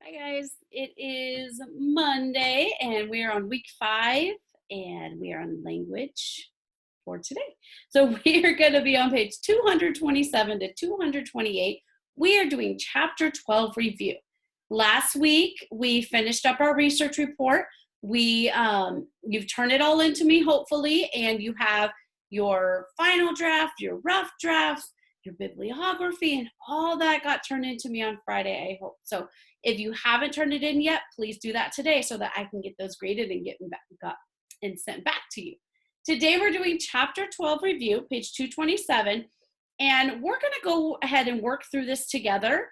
Hi guys, it is Monday and we are on week 5 and we are on language for today. So we are going to be on page 227 to 228. We are doing chapter 12 review. Last week we finished up our research report. You've turned it all into me hopefully, and you have your final draft, your rough drafts, your bibliography, and all that got turned into me on Friday, I hope. So if you haven't turned it in yet, please do that today so that I can get those graded and get them back and sent back to you. Today we're doing chapter 12 review, page 227, and we're going to go ahead and work through this together.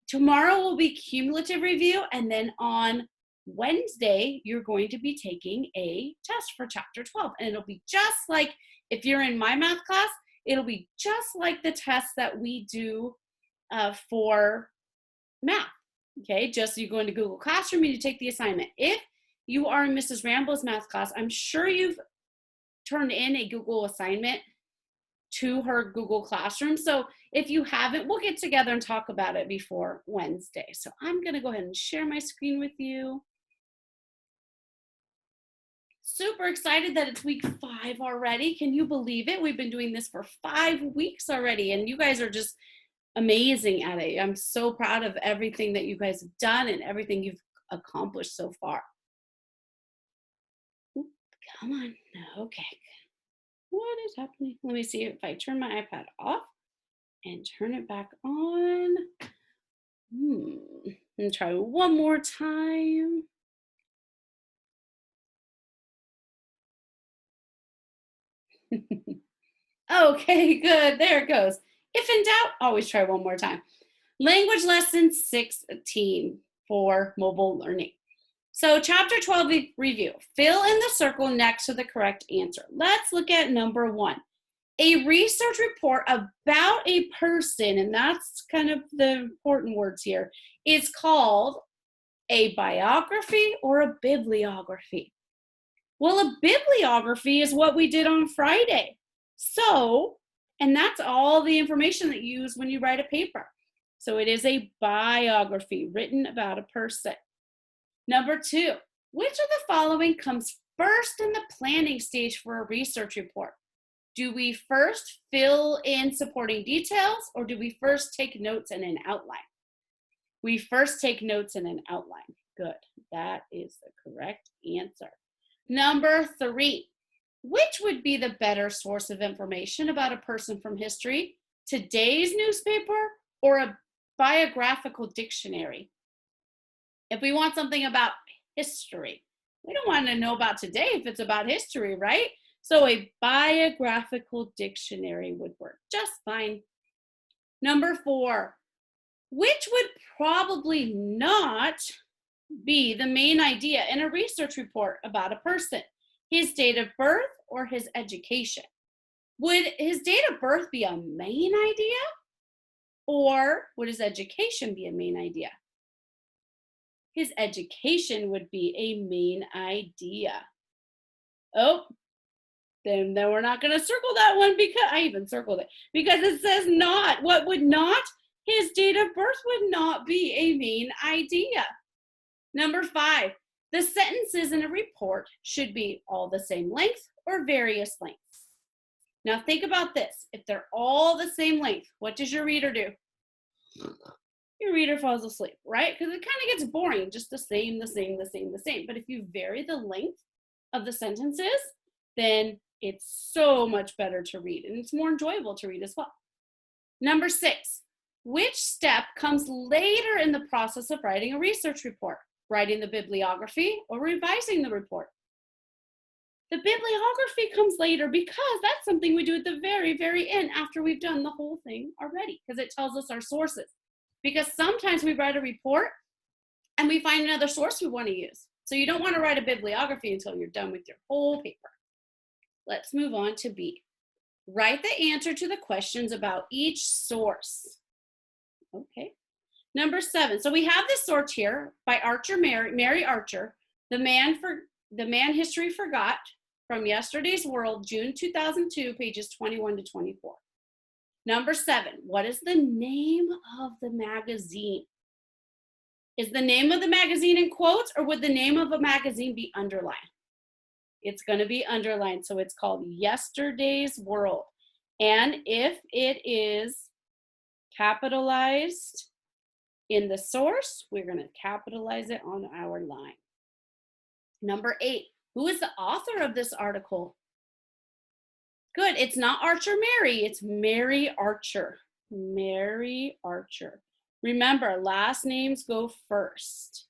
Tomorrow will be cumulative review, and then on Wednesday, you're going to be taking a test for chapter 12, and it'll be just like if you're in my math class, it'll be just like the test that we do for math. Okay, just you go into Google Classroom and you take the assignment. If you are in Mrs. Ramble's math class, I'm sure you've turned in a Google assignment to her Google Classroom. So if you haven't, we'll get together and talk about it before Wednesday. So I'm going to go ahead and share my screen with you. Super excited that it's week 5 already. Can you believe it? We've been doing this for 5 weeks already, and you guys are just amazing at it. I'm so proud of everything that you guys have done and everything you've accomplished so far. Come on. Okay. What is happening? Let me see if I turn my iPad off and turn it back on. And try one more time. Okay, good. There it goes. If in doubt, always try one more time. Language lesson 16 for mobile learning. So chapter 12 review, fill in the circle next to the correct answer. Let's look at number 1. A research report about a person, and that's kind of the important words here, is called a biography or a bibliography. Well, a bibliography is what we did on Friday. So, and that's all the information that you use when you write a paper. So it is a biography written about a person. Number 2, which of the following comes first in the planning stage for a research report? Do we first fill in supporting details, or do we first take notes and an outline? We first take notes and an outline. Good. That is the correct answer. Number 3, which would be the better source of information about a person from history? Today's newspaper or a biographical dictionary? If we want something about history, we don't want to know about today if it's about history, right? So a biographical dictionary would work just fine. Number 4, which would probably not be the main idea in a research report about a person? His date of birth or his education? Would his date of birth be a main idea, or would his education be a main idea? His education would be a main idea. Oh, then we're not going to circle that one, because I even circled it because it says not. What would not? His date of birth would not be a main idea. Number 5, the sentences in a report should be all the same length or various lengths. Now think about this. If they're all the same length, what does your reader do? Your reader falls asleep, right? Because it kind of gets boring, just the same. But if you vary the length of the sentences, then it's so much better to read, and it's more enjoyable to read as well. Number 6, which step comes later in the process of writing a research report? Writing the bibliography or revising the report? The bibliography comes later because that's something we do at the very, very end after we've done the whole thing already, because it tells us our sources. Because sometimes we write a report and we find another source we want to use. So you don't want to write a bibliography until you're done with your whole paper. Let's move on to B. Write the answer to the questions about each source. Okay. Number 7. So we have this sort here by Mary Archer, The Man History Forgot, from Yesterday's World, June 2002, pages 21 to 24. Number 7, what is the name of the magazine? Is the name of the magazine in quotes, or would the name of a magazine be underlined? It's going to be underlined, so it's called Yesterday's World. And if it is capitalized in the source, we're going to capitalize it on our line. Number 8, who is the author of this article? Good, it's not Archer Mary, it's Mary Archer. Mary Archer. Remember, last names go first.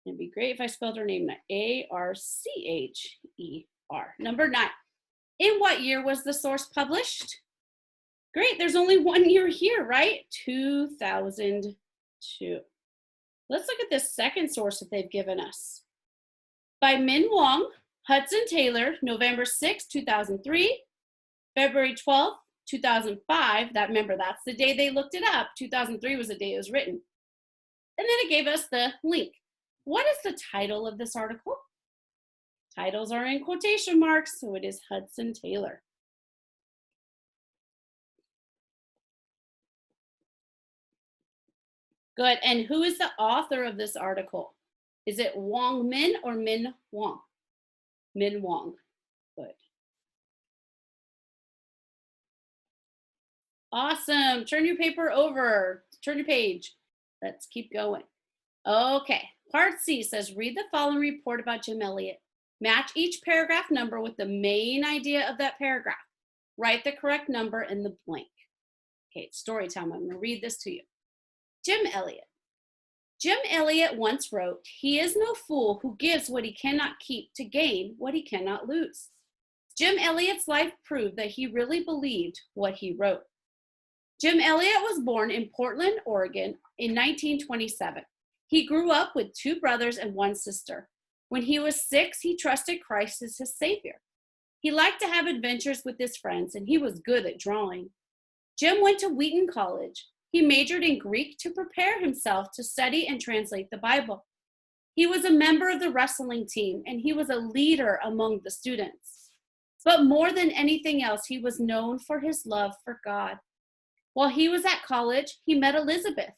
It'd be great if I spelled her name right. A-R-C-H-E-R. Number 9, in what year was the source published? Great, there's only one year here, right? 2002. Let's look at this second source that they've given us. By Min Wong, Hudson Taylor, November 6, 2003, February 12th, 2005. Remember, that's the day they looked it up. 2003 was the day it was written. And then it gave us the link. What is the title of this article? Titles are in quotation marks, so it is Hudson Taylor. Good, and who is the author of this article? Is it Wong Min or Min Wong? Min Wong, good. Awesome, turn your paper over, turn your page. Let's keep going. Okay, part C says, read the following report about Jim Elliot. Match each paragraph number with the main idea of that paragraph. Write the correct number in the blank. Okay, it's story time. I'm going to read this to you. Jim Elliot. Jim Elliot once wrote, "He is no fool who gives what he cannot keep to gain what he cannot lose." Jim Elliot's life proved that he really believed what he wrote. Jim Elliot was born in Portland, Oregon in 1927. He grew up with 2 brothers and 1 sister. When he was 6, he trusted Christ as his savior. He liked to have adventures with his friends, and he was good at drawing. Jim went to Wheaton College. He majored in Greek to prepare himself to study and translate the Bible. He was a member of the wrestling team, and he was a leader among the students. But more than anything else, he was known for his love for God. While he was at college, he met Elizabeth.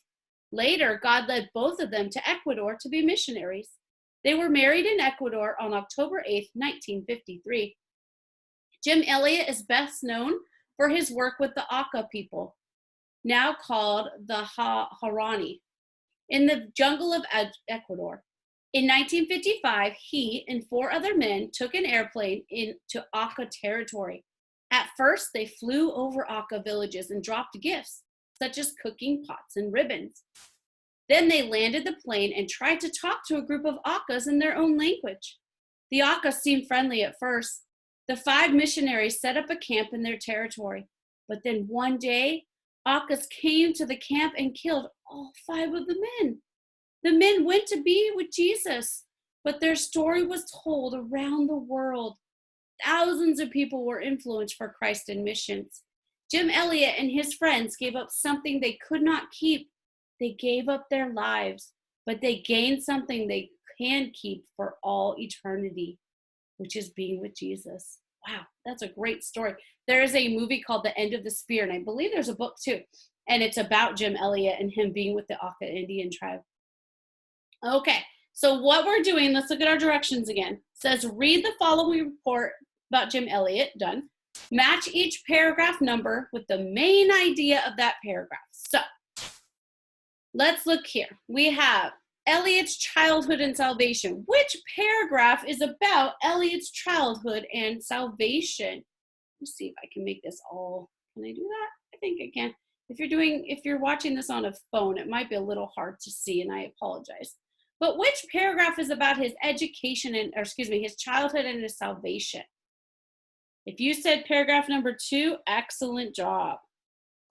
Later, God led both of them to Ecuador to be missionaries. They were married in Ecuador on October 8, 1953. Jim Elliot is best known for his work with the Auca people, now called the Huaorani, in the jungle of Ecuador. In 1955, he and 4 other men took an airplane into Auca territory. At first, they flew over Auca villages and dropped gifts, such as cooking pots and ribbons. Then they landed the plane and tried to talk to a group of Aucas in their own language. The Aucas seemed friendly at first. The 5 missionaries set up a camp in their territory. But then one day, Aucas came to the camp and killed all 5 of the men. The men went to be with Jesus, but their story was told around the world. Thousands of people were influenced for Christ and missions. Jim Elliot and his friends gave up something they could not keep. They gave up their lives, but they gained something they can keep for all eternity, which is being with Jesus. Wow, that's a great story. There is a movie called The End of the Spear, and I believe there's a book too, and it's about Jim Elliot and him being with the Auca Indian tribe. Okay, so what we're doing, let's look at our directions again. It says, read the following report about Jim Elliot, done. Match each paragraph number with the main idea of that paragraph. So, let's look here. We have Elliot's childhood and salvation. Which paragraph is about Elliot's childhood and salvation? Let's see if I can make this all. Can I do that? I think I can. If you're watching this on a phone, it might be a little hard to see, and I apologize. But which paragraph is about his education his childhood and his salvation? If you said paragraph number 2, excellent job.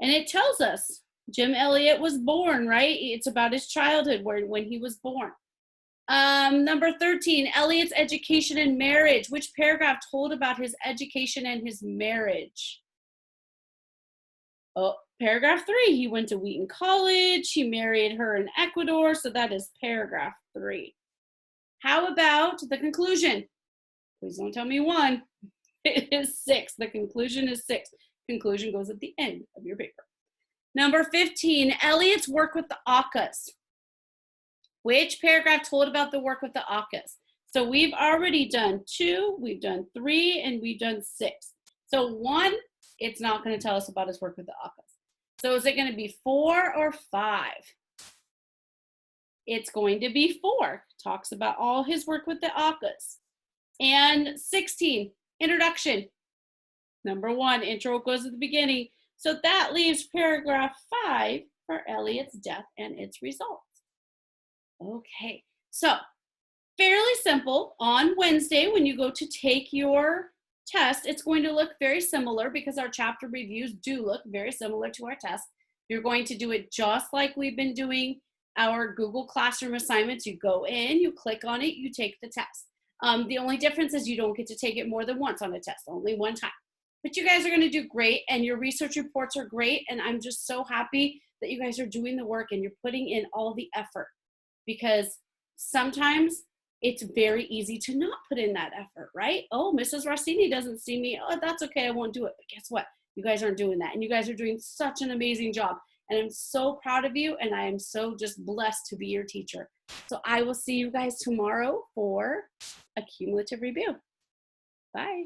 And it tells us Jim Elliot was born, right? It's about his childhood when he was born. Number 13, Elliot's education and marriage. Which paragraph told about his education and his marriage? Oh, paragraph 3, he went to Wheaton College. He married her in Ecuador, so that is paragraph 3. How about the conclusion? Please don't tell me 1. It is 6. The conclusion is 6. Conclusion goes at the end of your paper. Number 15, Elliot's work with the Aucas. Which paragraph told about the work with the ACAs? So we've already done 2, we've done 3, and we've done 6. So 1, it's not going to tell us about his work with the ACAs. So is it going to be 4 or 5? It's going to be 4. Talks about all his work with the ACAs. And 16, introduction. Number 1, intro goes at the beginning. So that leaves paragraph 5 for Elliot's death and its results. Okay, so fairly simple. On Wednesday, when you go to take your test, it's going to look very similar because our chapter reviews do look very similar to our test. You're going to do it just like we've been doing our Google Classroom assignments. You go in, you click on it, you take the test. The only difference is you don't get to take it more than once on a test, only one time. But you guys are going to do great, and your research reports are great, and I'm just so happy that you guys are doing the work and you're putting in all the effort, because sometimes it's very easy to not put in that effort, right? Oh, Mrs. Rossini doesn't see me. Oh, that's okay, I won't do it. But guess what? You guys aren't doing that, and you guys are doing such an amazing job, and I'm so proud of you, and I am so just blessed to be your teacher. So I will see you guys tomorrow for a cumulative review. Bye.